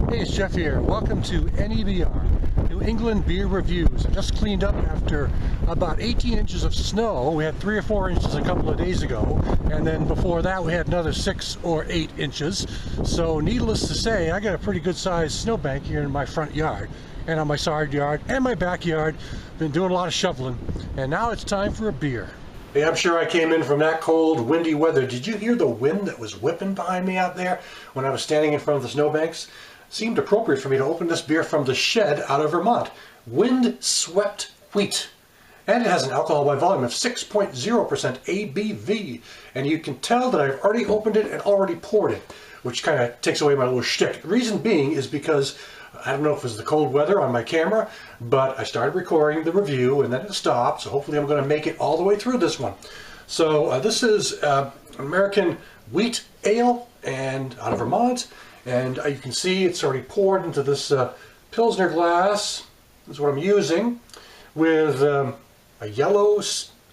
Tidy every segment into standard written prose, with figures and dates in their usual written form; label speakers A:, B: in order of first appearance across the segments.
A: Hey, it's Jeff here. Welcome to NEBR, New England Beer Reviews. I just cleaned up after about 18 inches of snow. We had 3 or 4 inches a couple of days ago, and then before that we had another 6 or 8 inches. So needless to say, I got a pretty good sized snowbank here in my front yard and on my side yard and my backyard. Been doing a lot of shoveling, and now it's time for a beer. Hey, I'm sure I came in from that cold, windy weather. Did you hear the wind that was whipping behind me out there when I was standing in front of the snowbanks? Seemed appropriate for me to open this beer from the Shed out of Vermont. Windswept Wheat. And it has an alcohol by volume of 6.0% ABV. And you can tell that I've already opened it and already poured it, which kind of takes away my little shtick. The reason being is because, I don't know if it was the cold weather on my camera, but I started recording the review and then it stopped. So hopefully I'm going to make it all the way through this one. So this is an American wheat ale and out of Vermont. And you can see it's already poured into this Pilsner glass. This is what I'm using, with a yellow,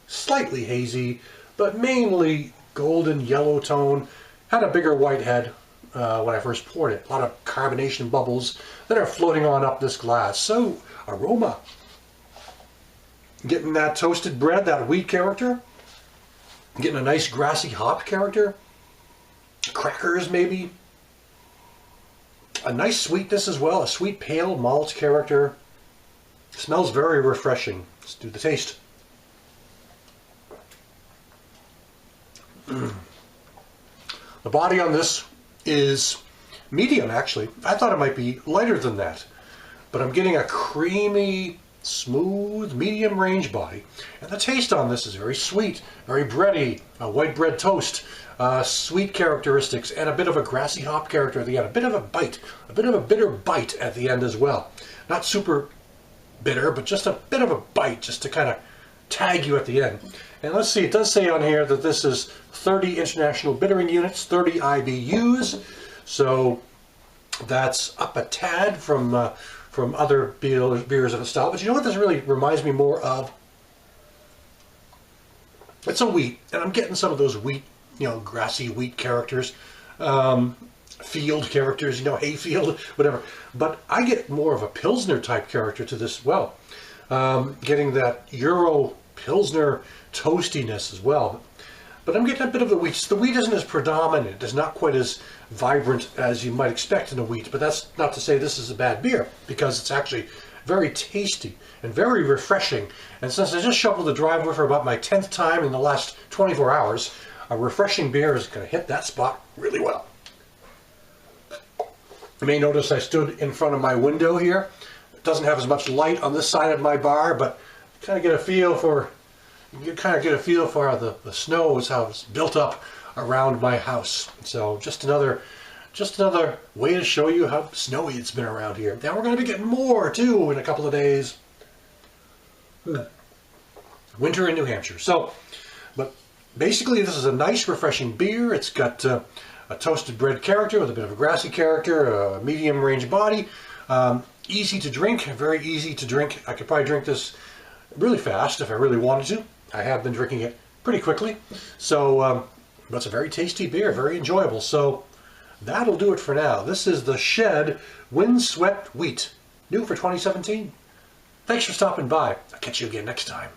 A: slightly hazy, but mainly golden yellow tone. Had a bigger white head when I first poured it. A lot of carbonation bubbles that are floating on up this glass. So, aroma. Getting that toasted bread, that wheat character. Getting a nice grassy hop character. Crackers, maybe. A nice sweetness as well, a sweet pale malt character. Smells very refreshing. Let's do the taste. The body on this is medium, actually. I thought it might be lighter than that, but I'm getting a creamy, smooth, medium range body. And the taste on this is very sweet, very bready, a white bread toast. Sweet characteristics and a bit of a grassy hop character at the end. A bit of a bite, a bit of a bitter bite at the end as well. Not super bitter, but just a bit of a bite just to kind of tag you at the end. And let's see, it does say on here that this is 30 international bittering units, 30 IBUs. So that's up a tad from other beers of the style. But you know what this really reminds me more of? It's a wheat, and I'm getting some of those wheat, you know, grassy wheat characters, field characters, you know, hayfield, whatever. But I get more of a Pilsner type character to this as well. Getting that Euro Pilsner toastiness as well. But I'm getting a bit of the wheat. The wheat isn't as predominant. It's not quite as vibrant as you might expect in a wheat. But that's not to say this is a bad beer, because it's actually very tasty and very refreshing. And since I just shoveled the driveway for about my 10th time in the last 24 hours, a refreshing beer is going to hit that spot really well. You may notice I stood in front of my window here. It doesn't have as much light on this side of my bar, but you kind of get a feel for the snow is how it's built up around my house. So just another way to show you how snowy it's been around here. Now we're going to be getting more too in a couple of days. Winter in New Hampshire. So, but basically, this is a nice, refreshing beer. It's got a toasted bread character with a bit of a grassy character, a medium range body. Easy to drink, very easy to drink. I could probably drink this really fast if I really wanted to. I have been drinking it pretty quickly. So, but it's a very tasty beer, very enjoyable. So, that'll do it for now. This is the Shed Windswept Wheat, new for 2017. Thanks for stopping by. I'll catch you again next time.